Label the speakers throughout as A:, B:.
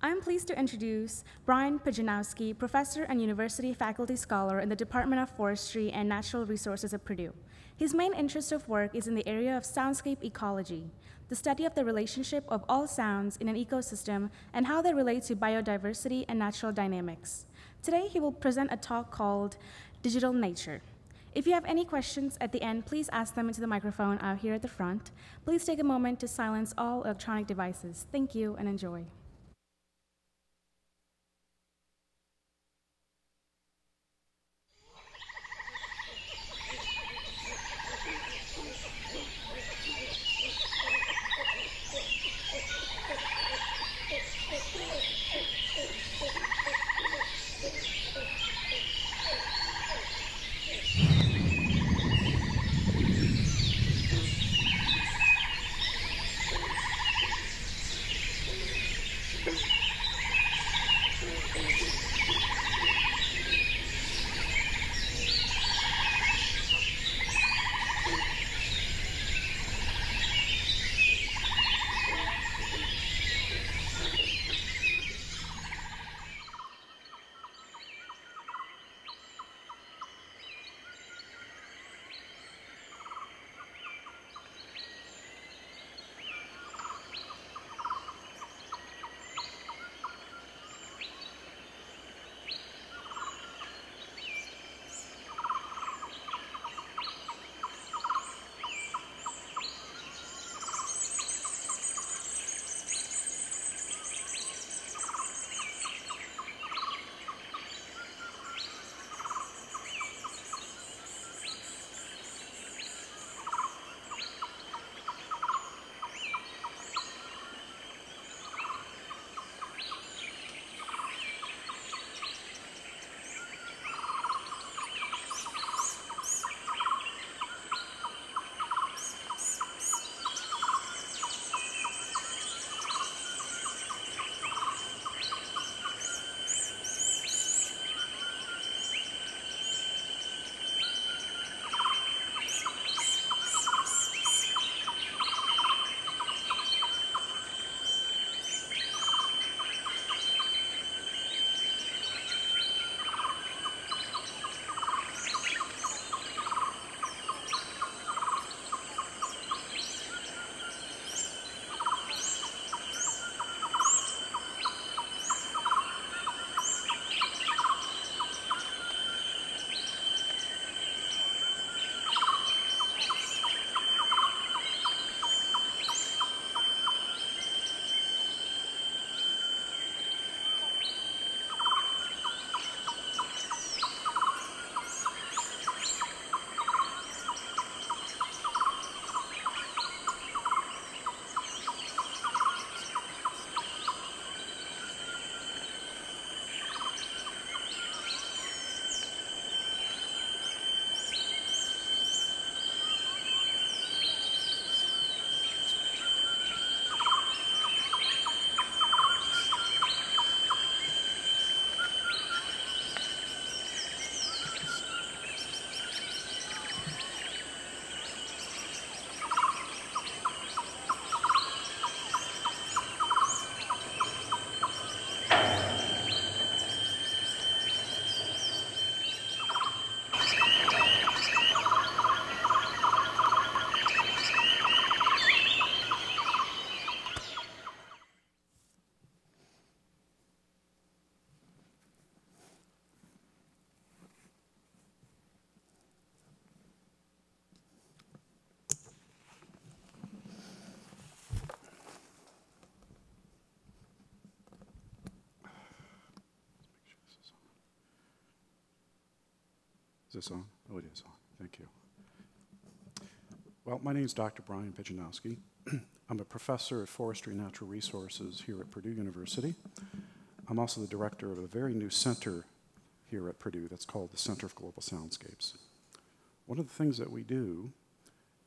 A: I'm pleased to introduce Bryan Pijanowski, professor and university faculty scholar in the Department of Forestry and Natural Resources at Purdue. His main interest of work is in the area of soundscape ecology, the study of the relationship of all sounds in an ecosystem and how they relate to biodiversity and natural dynamics. Today, he will present a talk called Digital Nature. If you have any questions at the end, please ask them into the microphone out here at the front. Please take a moment to silence all electronic devices. Thank you and enjoy.
B: Is this on? Oh, it is on. Thank you. Well, my name is Dr. Bryan Pijanowski. I'm a professor of forestry and natural resources here at Purdue University. I'm also the director of a very new center here at Purdue that's called the Center of Global Soundscapes. One of the things that we do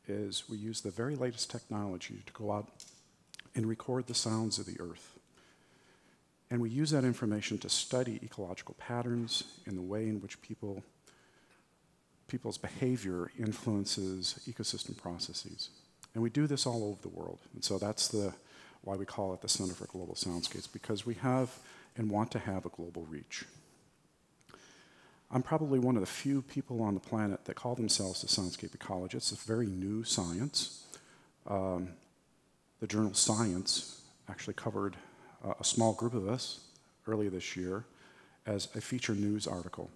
B: is we use the very latest technology to go out and record the sounds of the earth. And we use that information to study ecological patterns and the way in which people's behavior influences ecosystem processes. And we do this all over the world. And so that's why we call it the Center for Global Soundscapes, because we have and want to have a global reach. I'm probably one of the few people on the planet that call themselves the soundscape ecologists. It's a very new science. The journal Science actually covered a small group of us earlier this year as a feature news article,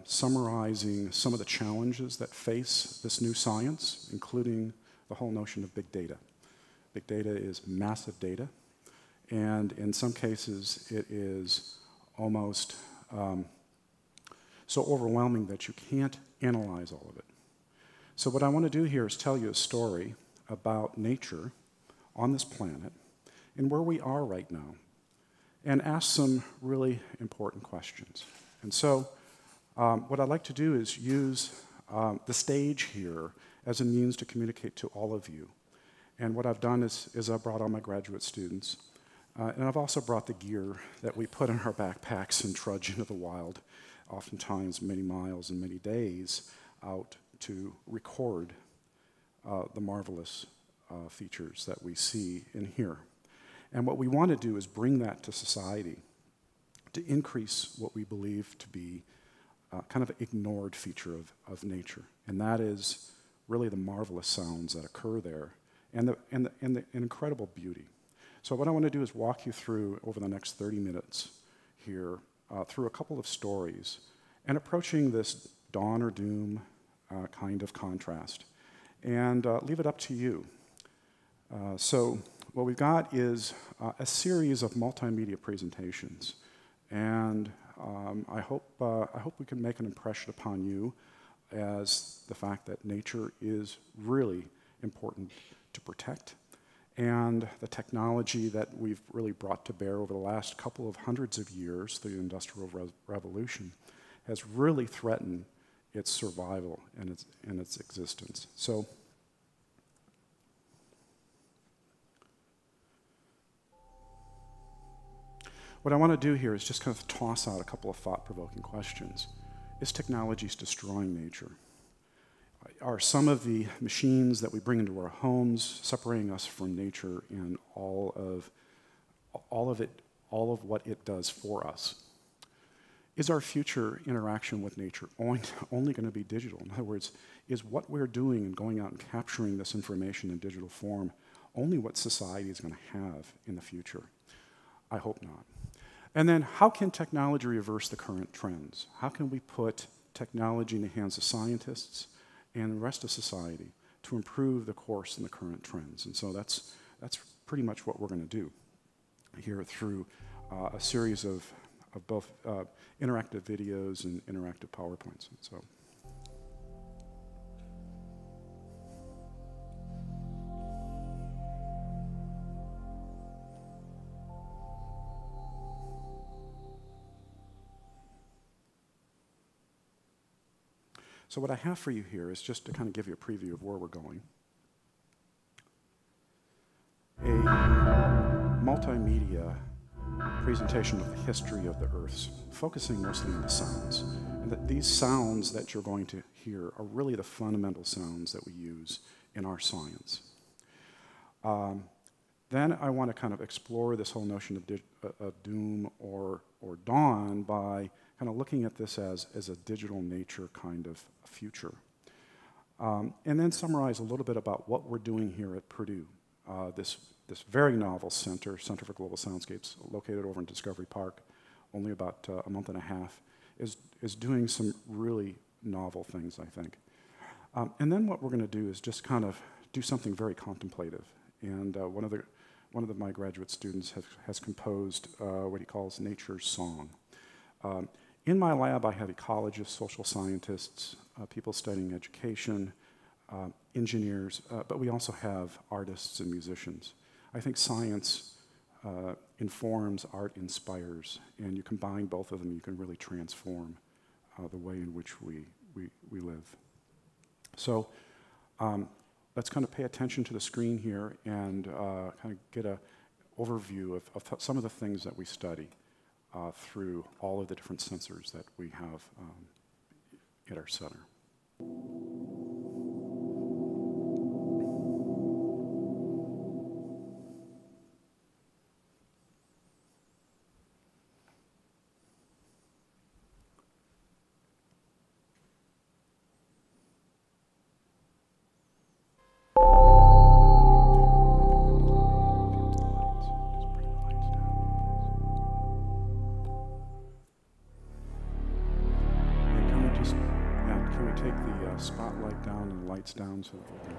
B: summarizing some of the challenges that face this new science, including the whole notion of big data. Big data is massive data, and in some cases it is almost so overwhelming that you can't analyze all of it. So what I want to do here is tell you a story about nature on this planet and where we are right now, and ask some really important questions. And so what I'd like to do is use the stage here as a means to communicate to all of you. And what I've done is I've brought all my graduate students, and I've also brought the gear that we put in our backpacks and trudge into the wild, oftentimes many miles and many days out to record the marvelous features that we see and hear. And what we want to do is bring that to society to increase what we believe to be kind of an ignored feature of nature. And that is really the marvelous sounds that occur there and the incredible beauty. So what I want to do is walk you through, over the next 30 minutes here, through a couple of stories and approaching this dawn or doom kind of contrast. And leave it up to you. So what we've got is a series of multimedia presentations, and I hope we can make an impression upon you as the fact that nature is really important to protect, and the technology that we've really brought to bear over the last couple of hundreds of years through the Industrial Revolution has really threatened its survival and its existence. So what I want to do here is just kind of toss out a couple of thought-provoking questions. Is technology destroying nature? Are some of the machines that we bring into our homes separating us from nature and all of what it does for us? Is our future interaction with nature only going to be digital? In other words, is what we're doing and going out and capturing this information in digital form only what society is going to have in the future? I hope not. And then, how can technology reverse the current trends? How can we put technology in the hands of scientists and the rest of society to improve the course and the current trends? And so that's pretty much what we're going to do here through a series of both interactive videos and interactive PowerPoints. So. So what I have for you here is just to kind of give you a preview of where we're going. A multimedia presentation of the history of the Earth, focusing mostly on the sounds. And that these sounds that you're going to hear are really the fundamental sounds that we use in our science. Then I want to kind of explore this whole notion of doom or dawn by kind of looking at this as a digital nature kind of future. And then summarize a little bit about what we're doing here at Purdue, this very novel Center for Global Soundscapes, located over in Discovery Park, only about a month and a half, is doing some really novel things, I think. And then what we're going to do is just kind of do something very contemplative. And one of my graduate students has composed what he calls Nature's Song. In my lab, I have ecologists, social scientists, people studying education, engineers, but we also have artists and musicians. I think science informs, art inspires, and you combine both of them, you can really transform the way in which we live. So let's kind of pay attention to the screen here and kind of get an overview of some of the things that we study through all of the different sensors that we have at our center. take the spotlight down and the lights down so that we can...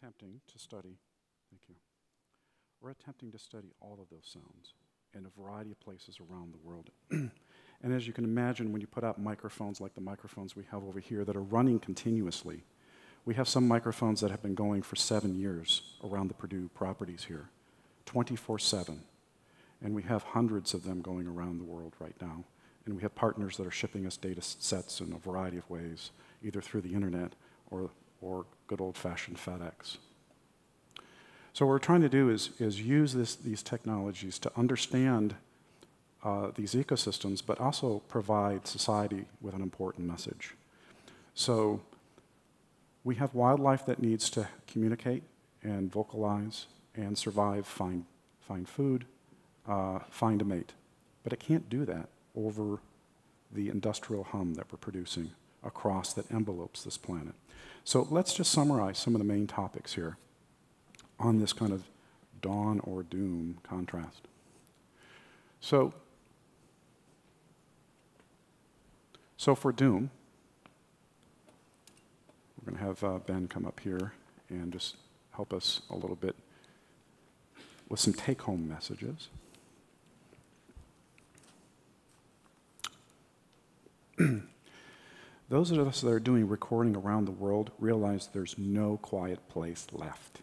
B: attempting to study, thank you, we're attempting to study all of those sounds in a variety of places around the world. And as you can imagine, when you put out microphones like the microphones we have over here that are running continuously, we have some microphones that have been going for 7 years around the Purdue properties here, 24/7. And we have hundreds of them going around the world right now. And we have partners that are shipping us data sets in a variety of ways, either through the internet or good old-fashioned FedEx. So what we're trying to do is use these technologies to understand these ecosystems, but also provide society with an important message. So we have wildlife that needs to communicate and vocalize and survive, find food, find a mate. But it can't do that over the industrial hum that we're producing across that envelopes this planet. So let's just summarize some of the main topics here on this kind of dawn or doom contrast. So for doom, we're going to have Ben come up here and just help us a little bit with some take-home messages. Those of us that are doing recording around the world realize there's no quiet place left.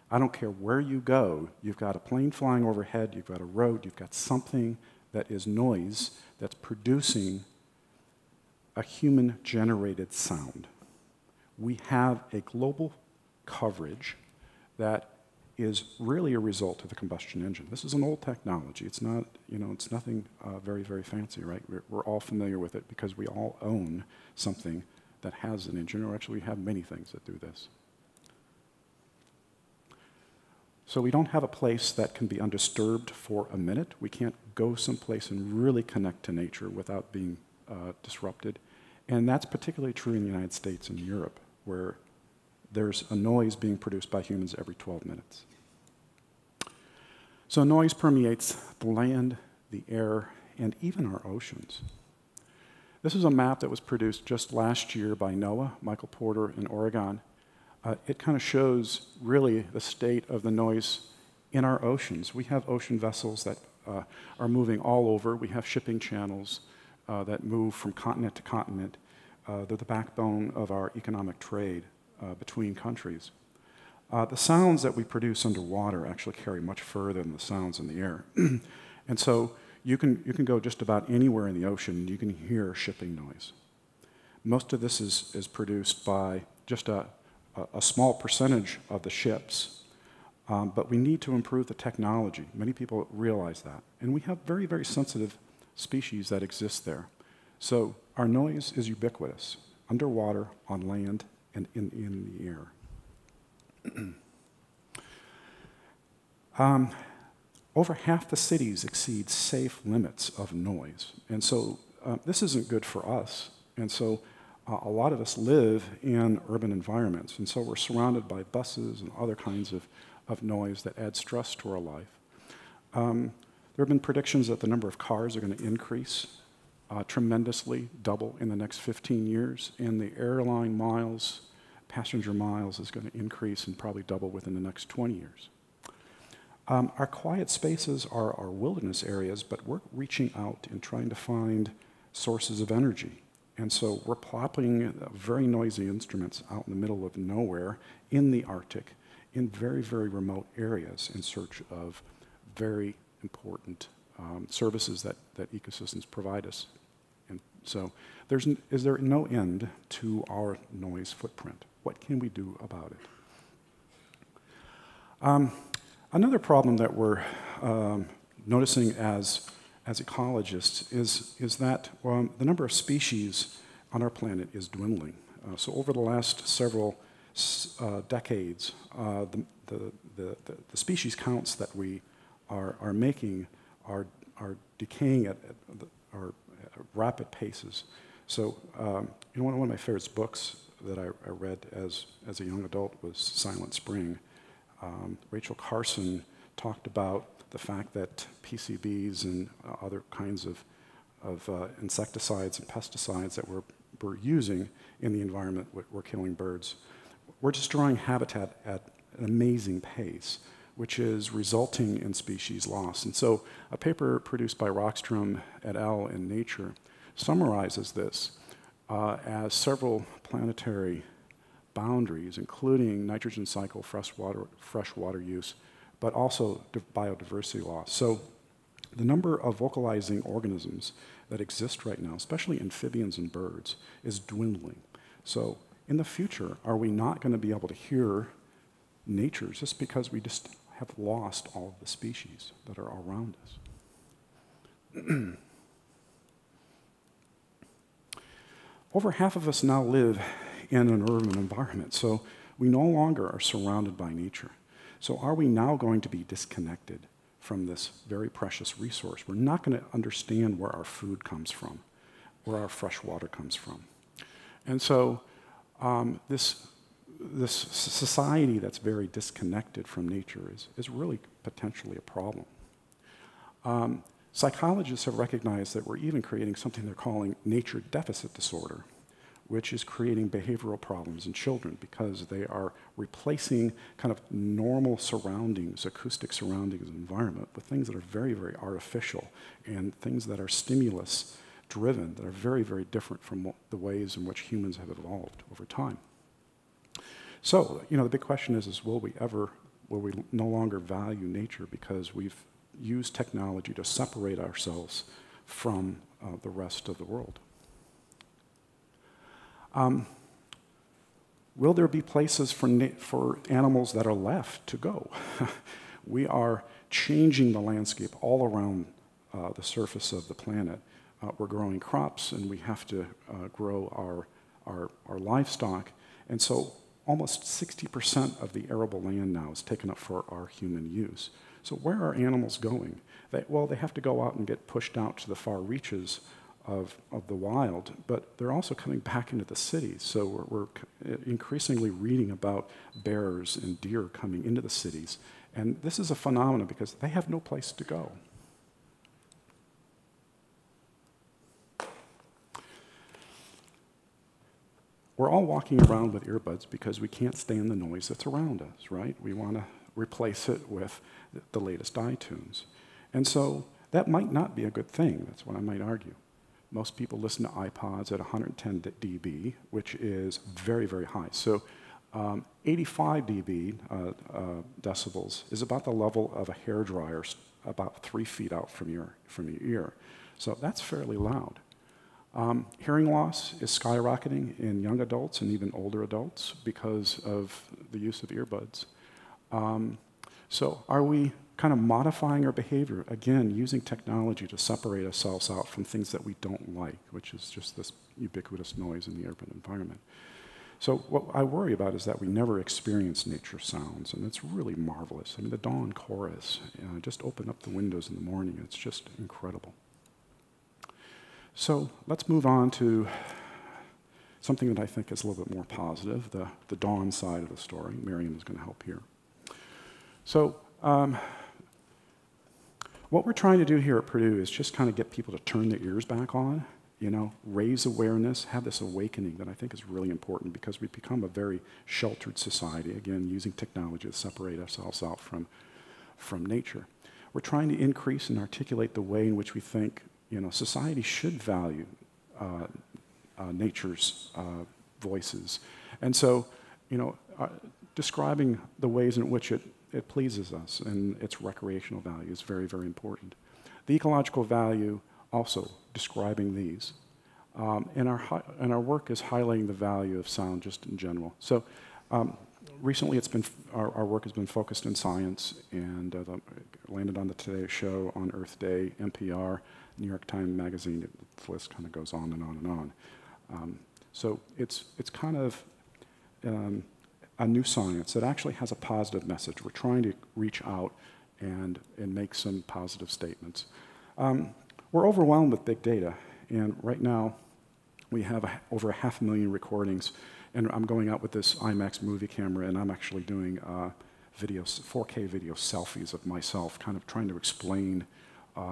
B: I don't care where you go, you've got a plane flying overhead, you've got a road, you've got something that is noise that's producing a human-generated sound. We have a global coverage that is really a result of the combustion engine. This is an old technology. It's not, it's nothing very, very fancy, right? We're all familiar with it because we all own something that has an engine, or actually we have many things that do this. So we don't have a place that can be undisturbed for a minute. We can't go someplace and really connect to nature without being disrupted. And that's particularly true in the United States and Europe, where there's a noise being produced by humans every 12 minutes. So noise permeates the land, the air, and even our oceans. This is a map that was produced just last year by NOAA, Michael Porter in Oregon. It kind of shows really the state of the noise in our oceans. We have ocean vessels that are moving all over. We have shipping channels that move from continent to continent. They're the backbone of our economic trade between countries. The sounds that we produce underwater actually carry much further than the sounds in the air. And so you can go just about anywhere in the ocean and you can hear shipping noise. Most of this is produced by just a small percentage of the ships, but we need to improve the technology. Many people realize that. And we have very, very sensitive species that exist there. So our noise is ubiquitous, underwater, on land, and in the air. Over half the cities exceed safe limits of noise. And so this isn't good for us. And so a lot of us live in urban environments. And so we're surrounded by buses and other kinds of noise that add stress to our life. There have been predictions that the number of cars are going to increase tremendously, double in the next 15 years. And the airline miles, passenger miles, is going to increase and probably double within the next 20 years. Our quiet spaces are our wilderness areas, but we're reaching out and trying to find sources of energy. And so we're plopping very noisy instruments out in the middle of nowhere in the Arctic, in very, very remote areas in search of very important services that ecosystems provide us. And so is there no end to our noise footprint? What can we do about it? Another problem that we're noticing as ecologists is that the number of species on our planet is dwindling. So over the last several decades, the species counts that we are making are decaying at rapid paces. So one of my favorite books that I read as a young adult was Silent Spring. Rachel Carson talked about the fact that PCBs and other kinds of insecticides and pesticides that we're using in the environment, we're killing birds. We're destroying habitat an amazing pace, which is resulting in species loss. And so a paper produced by Rockstrom et al. In Nature summarizes this as several planetary boundaries, including nitrogen cycle, freshwater use, but also biodiversity loss. So the number of vocalizing organisms that exist right now, especially amphibians and birds, is dwindling. So in the future, are we not going to be able to hear nature just because we just have lost all of the species that are around us? Over half of us now live in an urban environment, so we no longer are surrounded by nature. So are we now going to be disconnected from this very precious resource? We're not going to understand where our food comes from, where our fresh water comes from. And so this society that's very disconnected from nature is really potentially a problem. Psychologists have recognized that we're even creating something they're calling nature deficit disorder, which is creating behavioral problems in children because they are replacing kind of normal surroundings, acoustic surroundings and environment with things that are very, very artificial and things that are stimulus driven, that are very, very different from the ways in which humans have evolved over time. So, the big question is will we no longer value nature because we've used technology to separate ourselves from the rest of the world? Will there be places for animals that are left to go? We are changing the landscape all around the surface of the planet. We're growing crops, and we have to grow our livestock. And so almost 60% of the arable land now is taken up for our human use. So where are animals going? They have to go out and get pushed out to the far reaches of the wild, but they're also coming back into the cities. So we're increasingly reading about bears and deer coming into the cities. And this is a phenomenon because they have no place to go. We're all walking around with earbuds because we can't stand the noise that's around us, right? We want to replace it with the latest iTunes. And so that might not be a good thing. That's what I might argue. Most people listen to iPods at 110 dB, which is very, very high. So 85 dB decibels is about the level of a hairdryer about 3 feet out from your ear. So that's fairly loud. Hearing loss is skyrocketing in young adults and even older adults because of the use of earbuds. So are we kind of modifying our behavior, again, using technology to separate ourselves out from things that we don't like, which is just this ubiquitous noise in the urban environment? So what I worry about is that we never experience nature sounds, and it's really marvelous. I mean, the dawn chorus, just open up the windows in the morning, it's just incredible. So let's move on to something that I think is a little bit more positive, the dawn side of the story. Miriam is going to help here. So what we're trying to do here at Purdue is just kind of get people to turn their ears back on, raise awareness, have this awakening that I think is really important because we've become a very sheltered society, again, using technology to separate ourselves out from nature. We're trying to increase and articulate the way in which we think society should value nature's voices. And so, describing the ways in which it pleases us and its recreational value is very, very important. The ecological value, also describing these. And our work is highlighting the value of sound just in general. So recently our work has been focused in science and landed on the Today Show, on Earth Day, NPR, New York Times Magazine. The list kind of goes on and on and on. So it's kind of a new science that actually has a positive message. We're trying to reach out and make some positive statements. We're overwhelmed with big data, and right now we have over 500,000 recordings, and I'm going out with this IMAX movie camera, and I'm actually doing 4K video selfies of myself, kind of trying to explain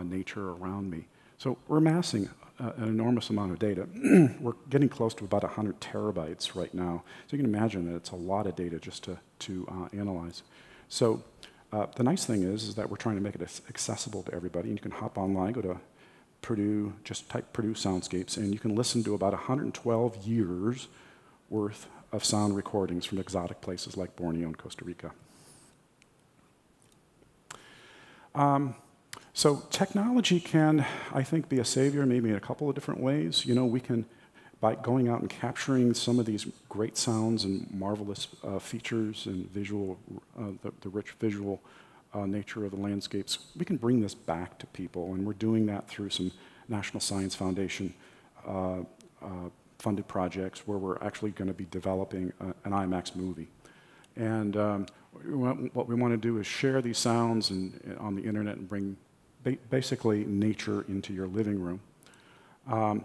B: nature around me. So we're amassing an enormous amount of data. We're getting close to about 100 terabytes right now. So you can imagine that it's a lot of data just to analyze. So the nice thing is that we're trying to make it accessible to everybody. And you can hop online, go to Purdue, just type Purdue Soundscapes, and you can listen to about 112 years worth of sound recordings from exotic places like Borneo and Costa Rica. So technology can, I think, be a savior maybe in a couple of different ways. You know, we can, by going out and capturing some of these great sounds and marvelous features and visual, the rich visual nature of the landscapes, we can bring this back to people, and we're doing that through some National Science Foundation funded projects where we're actually going to be developing an IMAX movie. And what we want to do is share these sounds on the internet and bring basically nature into your living room.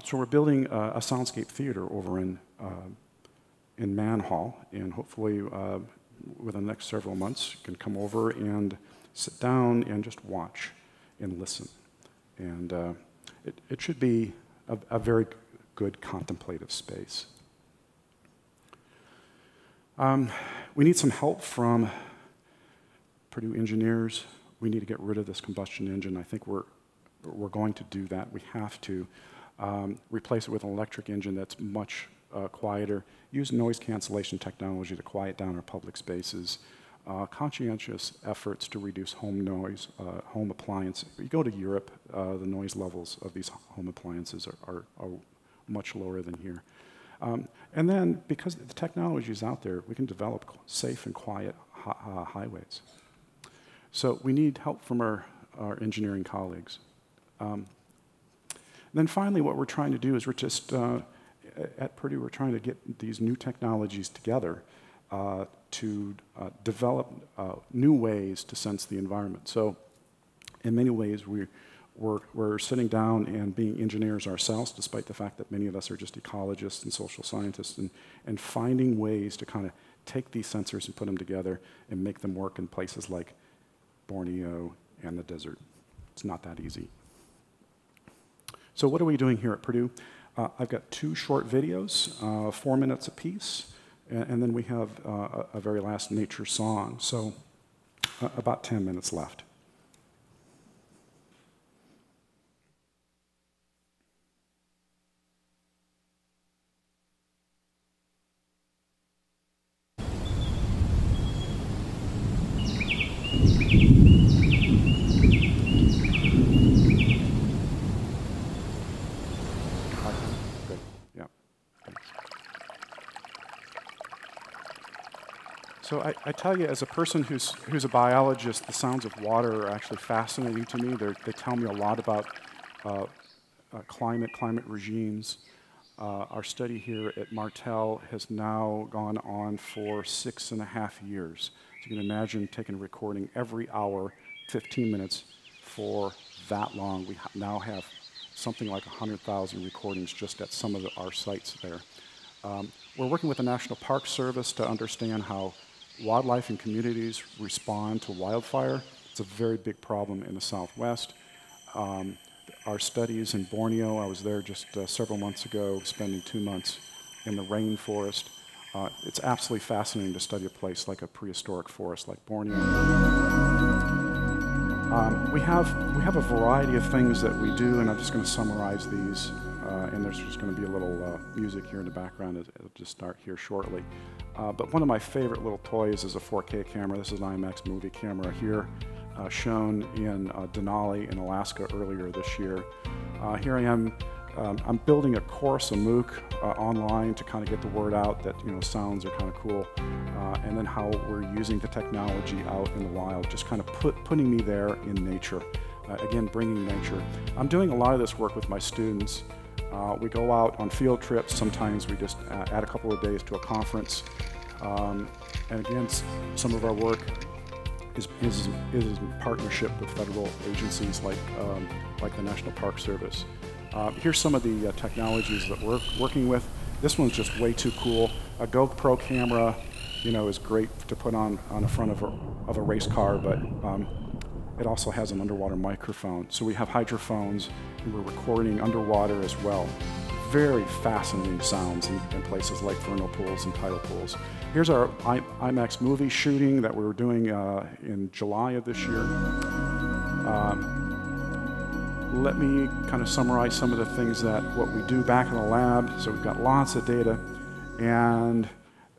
B: So we're building a soundscape theater over in Man Hall, and hopefully within the next several months you can come over and sit down and just watch and listen. And it should be a very good contemplative space. We need some help from Purdue engineers. We need to get rid of this combustion engine. I think we're going to do that. We have to replace it with an electric engine that's much quieter. Use noise cancellation technology to quiet down our public spaces. Conscientious efforts to reduce home noise, home appliances. You go to Europe, the noise levels of these home appliances are much lower than here. And then, because the technology is out there, we can develop safe and quiet highways. So we need help from our engineering colleagues. Then finally, what we're trying to do is we're just, at Purdue, we're trying to get these new technologies together to develop new ways to sense the environment. So in many ways, we're sitting down and being engineers ourselves, despite the fact that many of us are just ecologists and social scientists, and finding ways to kind of take these sensors and put them together and make them work in places like Borneo and the desert. It's not that easy. So what are we doing here at Purdue? I've got 2 short videos, 4 minutes apiece, and then we have a very last nature song. So about 10 minutes left. So I tell you, as a person who's a biologist, the sounds of water are actually fascinating to me. They tell me a lot about climate regimes. Our study here at Martell has now gone on for 6.5 years. So you can imagine taking a recording every hour, 15 minutes for that long. We now have something like 100,000 recordings just at some of our sites there. We're working with the National Park Service to understand how wildlife and communities respond to wildfire. It's a very big problem in the Southwest. Our studies in Borneo, I was there just several months ago, spending 2 months in the rainforest. It's absolutely fascinating to study a place like a prehistoric forest like Borneo. We have a variety of things that we do, and I'm just going to summarize these. And there's just going to be a little music here in the background. It'll just start here shortly. But one of my favorite little toys is a 4K camera. This is an IMAX movie camera here, shown in Denali in Alaska earlier this year. Here I am. I'm building a course, a MOOC, online to kind of get the word out that sounds are kind of cool, and then how we're using the technology out in the wild, just kind of putting me there in nature. Again, bringing nature. I'm doing a lot of this work with my students. We go out on field trips. Sometimes we just add a couple of days to a conference. And again, some of our work is in partnership with federal agencies like the National Park Service. Here's some of the technologies that we're working with. This one's just way too cool. A GoPro camera, is great to put on the front of a race car, but it also has an underwater microphone. So we have hydrophones, and we're recording underwater as well. Very fascinating sounds in places like vernal pools and tidal pools. Here's our IMAX movie shooting that we were doing in July of this year. Let me kind of summarize some of the things what we do back in the lab. So we've got lots of data, and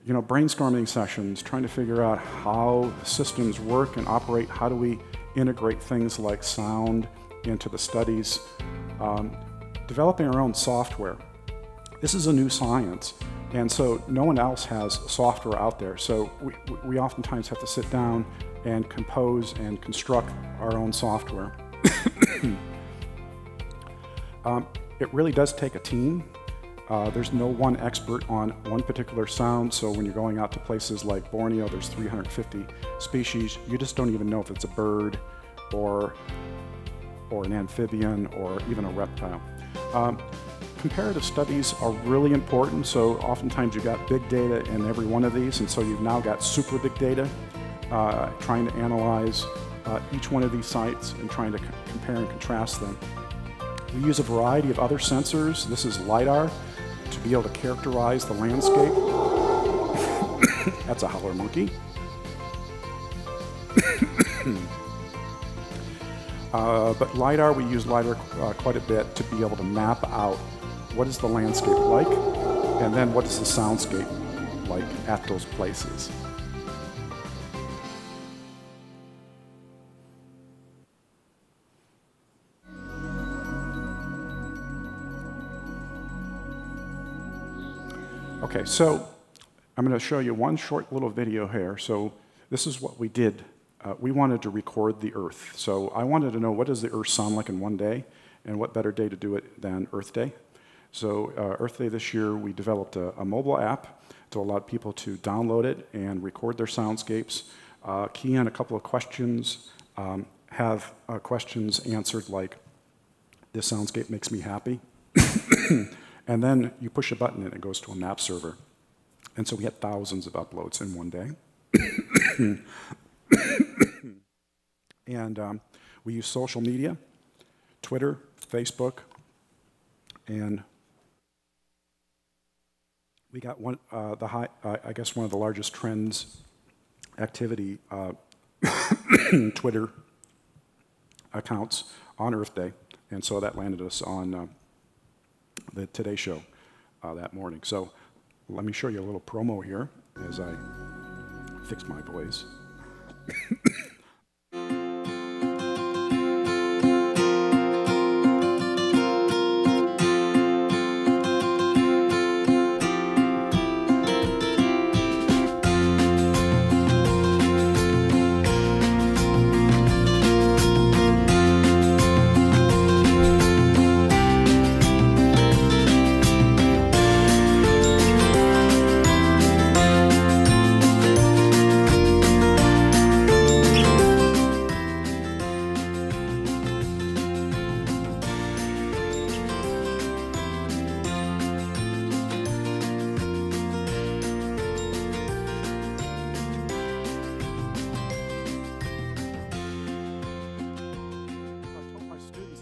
B: brainstorming sessions, trying to figure out how systems work and operate. How do we integrate things like sound into the studies? Developing our own software. This is a new science, and so no one else has software out there. So we oftentimes have to sit down and compose and construct our own software. It really does take a team. There's no one expert on one particular sound, so when you're going out to places like Borneo, there's 350 species. You just don't even know if it's a bird or an amphibian or even a reptile. Comparative studies are really important, so oftentimes you've got big data in every one of these, and so you've now got super big data, trying to analyze each one of these sites and trying to compare and contrast them. We use a variety of other sensors. This is LiDAR to be able to characterize the landscape. That's a howler monkey. But LiDAR, we use LiDAR quite a bit to be able to map out what is the landscape like, and then what is the soundscape like at those places. Okay, so I'm going to show you one short little video here. So this is what we did. We wanted to record the Earth. So I wanted to know, what does the Earth sound like in one day, and what better day to do it than Earth Day. So Earth Day this year, we developed a mobile app to allow people to download it and record their soundscapes, key in a couple of questions, have questions answered like, this soundscape makes me happy. And then you push a button and it goes to a map server. And so we had thousands of uploads in one day. And we use social media, Twitter, Facebook, and we got one, I guess one of the largest trends activity Twitter accounts on Earth Day. And so that landed us on the Today Show that morning. So let me show you a little promo here as I fix my voice.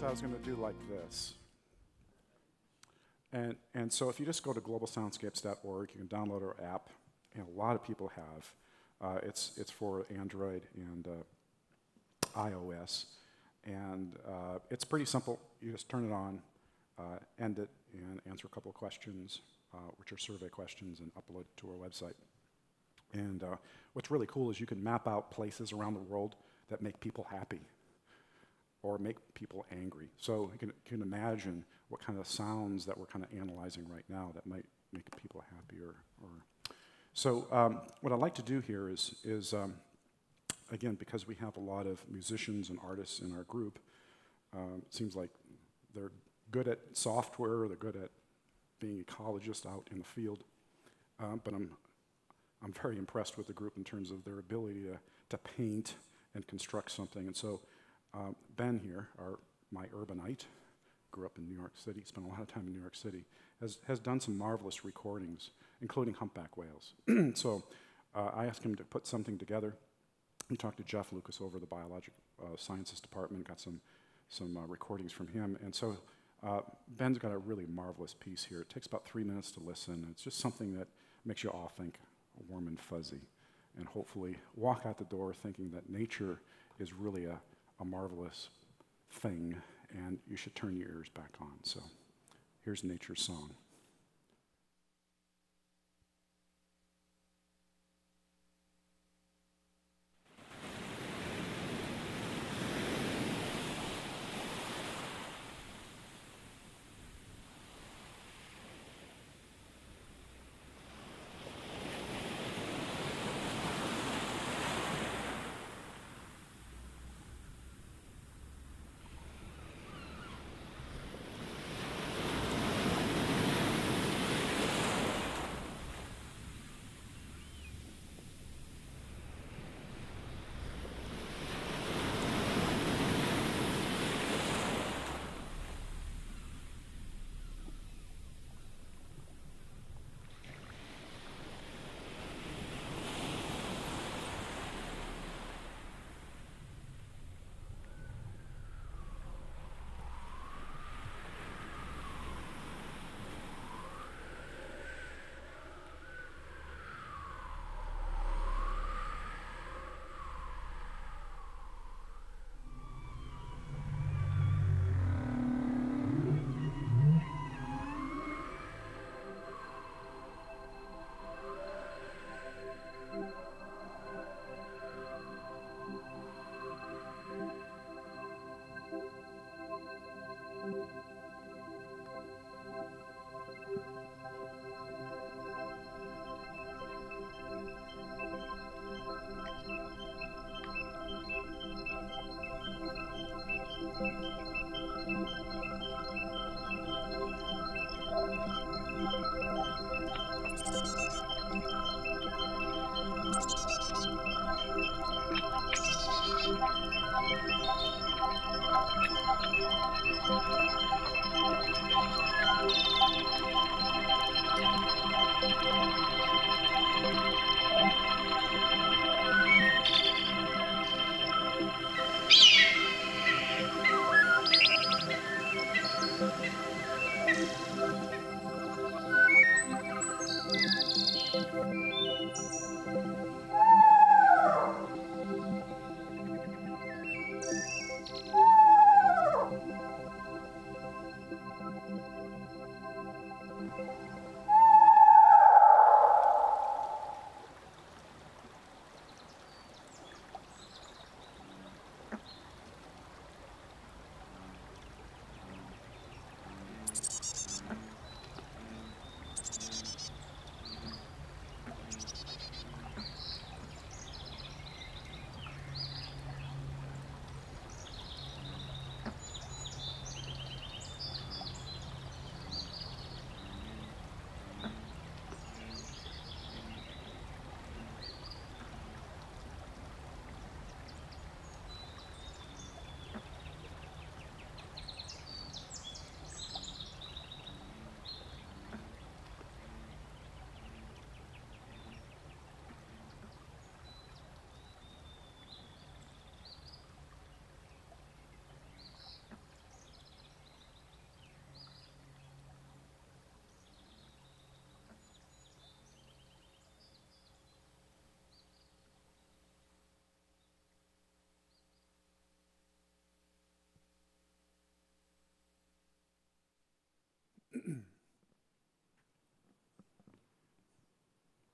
B: I was going to do like this. And so if you just go to globalsoundscapes.org, you can download our app, and a lot of people have. It's for Android and iOS, and it's pretty simple. You just turn it on, end it, and answer a couple of questions, which are survey questions, and upload it to our website. And what's really cool is you can map out places around the world that make people happy or make people angry. So you can imagine what kind of sounds that we're kind of analyzing right now that might make people happier. So what I'd like to do here is again, because we have a lot of musicians and artists in our group, it seems like they're good at software, they're good at being ecologists out in the field, but I'm very impressed with the group in terms of their ability to paint and construct something. And so Ben here, my urbanite, grew up in New York City, spent a lot of time in New York City, has done some marvelous recordings, including humpback whales. So I asked him to put something together, We talked to Jeff Lucas over the biologic sciences department, got some recordings from him. And so Ben's got a really marvelous piece here. It takes about 3 minutes to listen. It's just something that makes you all think warm and fuzzy, and hopefully walk out the door thinking that nature is really a marvelous thing, and you should turn your ears back on. So here's nature's song.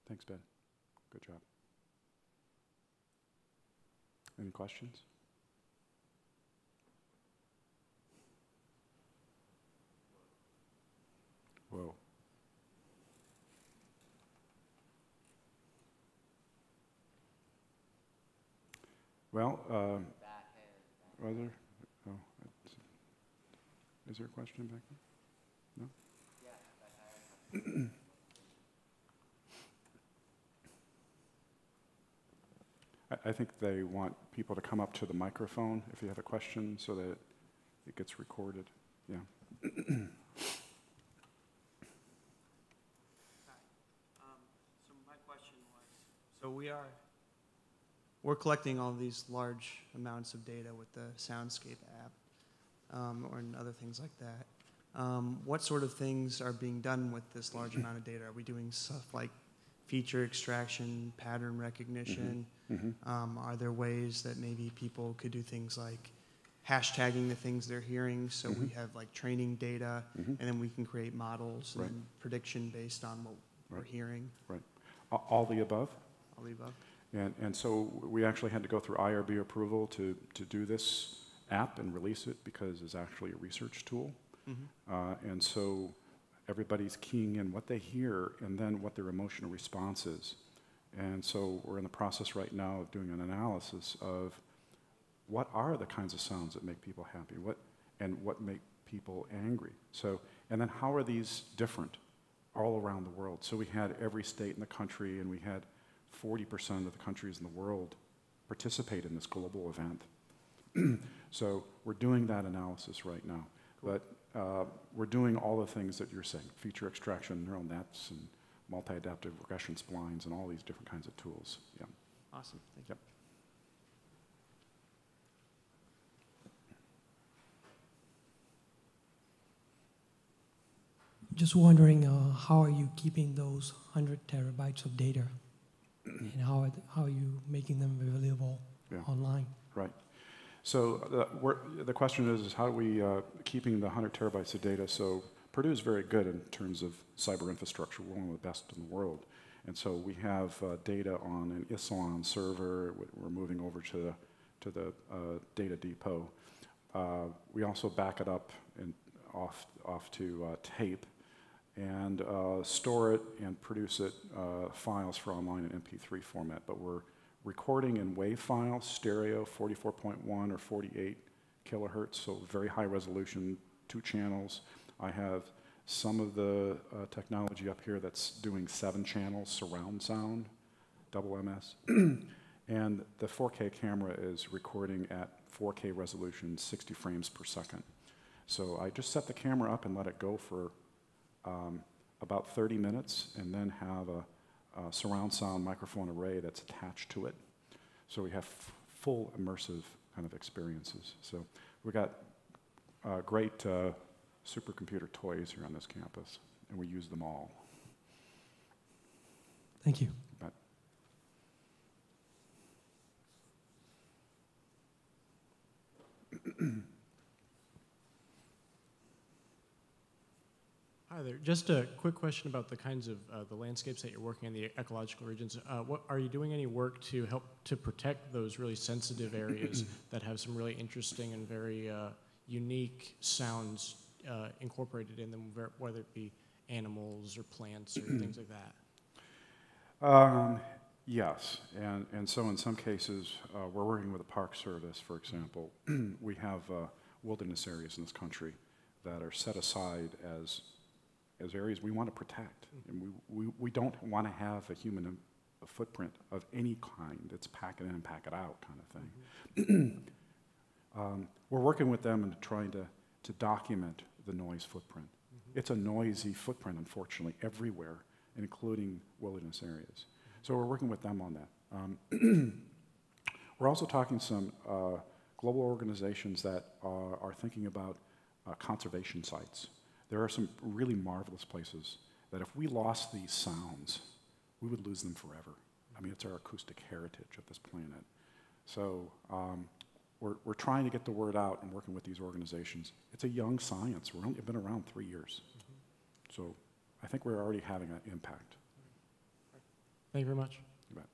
B: Thanks, Ben. Good job. Any questions? Whoa. Well, other? Oh, is there a question back there? No? I think they want people to come up to the microphone if you have a question so that it gets recorded. Yeah.
C: So my question was, so we are we're collecting all these large amounts of data with the Soundscape app and other things like that. What sort of things are being done with this large amount of data? Are we doing stuff like feature extraction, pattern recognition? Are there ways that maybe people could do things like hashtagging the things they're hearing, so we have like training data, and then we can create models and prediction based on what we're hearing?
B: Right. All the above?
C: All the above.
B: And so we actually had to go through IRB approval to do this app and release it because it's actually a research tool. And so everybody's keying in what they hear and then what their emotional response is. And so we're in the process right now of doing an analysis of what are the kinds of sounds that make people happy, what make people angry. So, and then how are these different all around the world? So we had every state in the country, and we had 40% of the countries in the world participate in this global event. So we're doing that analysis right now. Cool. But we're doing all the things that you're saying, feature extraction, neural nets, and multi-adaptive regression splines, and all these different kinds of tools. Yeah.
C: Awesome. Thank you.
B: Yep.
D: Just wondering, how are you keeping those 100 terabytes of data, and how are you making them available online?
B: Right. So the question is how are we keeping the 100 terabytes of data? So Purdue is very good in terms of cyber infrastructure. We're one of the best in the world. And so we have data on an Isilon server. We're moving over to the data depot. We also back it up and off to tape, and store it and produce it files for online in MP3 format. But we're recording in WAV files, stereo, 44.1 or 48 kilohertz, so very high resolution, 2 channels. I have some of the technology up here that's doing 7 channels, surround sound, double MS. And the 4K camera is recording at 4K resolution, 60 frames per second. So I just set the camera up and let it go for about 30 minutes, and then have a surround sound microphone array that's attached to it. So we have full immersive kind of experiences. So we got great supercomputer toys here on this campus, and we use them all.
D: Thank you.
B: But
E: Hi there. Just a quick question about the kinds of the landscapes that you're working in, the ecological regions. What are you doing any work to help to protect those really sensitive areas that have some really interesting and very unique sounds incorporated in them, whether it be animals or plants or things like that?
B: Yes, and so in some cases, we're working with the Park Service, for example. We have wilderness areas in this country that are set aside as areas we want to protect. And we don't want to have a human footprint of any kind. It's pack it in, pack it out kind of thing. We're working with them and trying to document the noise footprint. It's a noisy footprint, unfortunately, everywhere, including wilderness areas. So we're working with them on that. We're also talking to some global organizations that are thinking about conservation sites. There are some really marvelous places that if we lost these sounds, we would lose them forever. I mean, it's our acoustic heritage of this planet. So we're trying to get the word out and working with these organizations. It's a young science. We've only been around 3 years. So I think we're already having an impact.
E: Thank you very much.
B: You bet.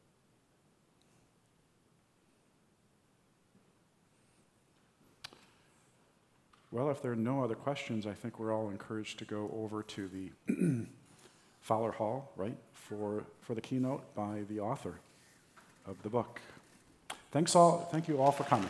B: Well, if there are no other questions, I think we're all encouraged to go over to the Fowler Hall, right, for the keynote by the author of the book. Thank you all for coming.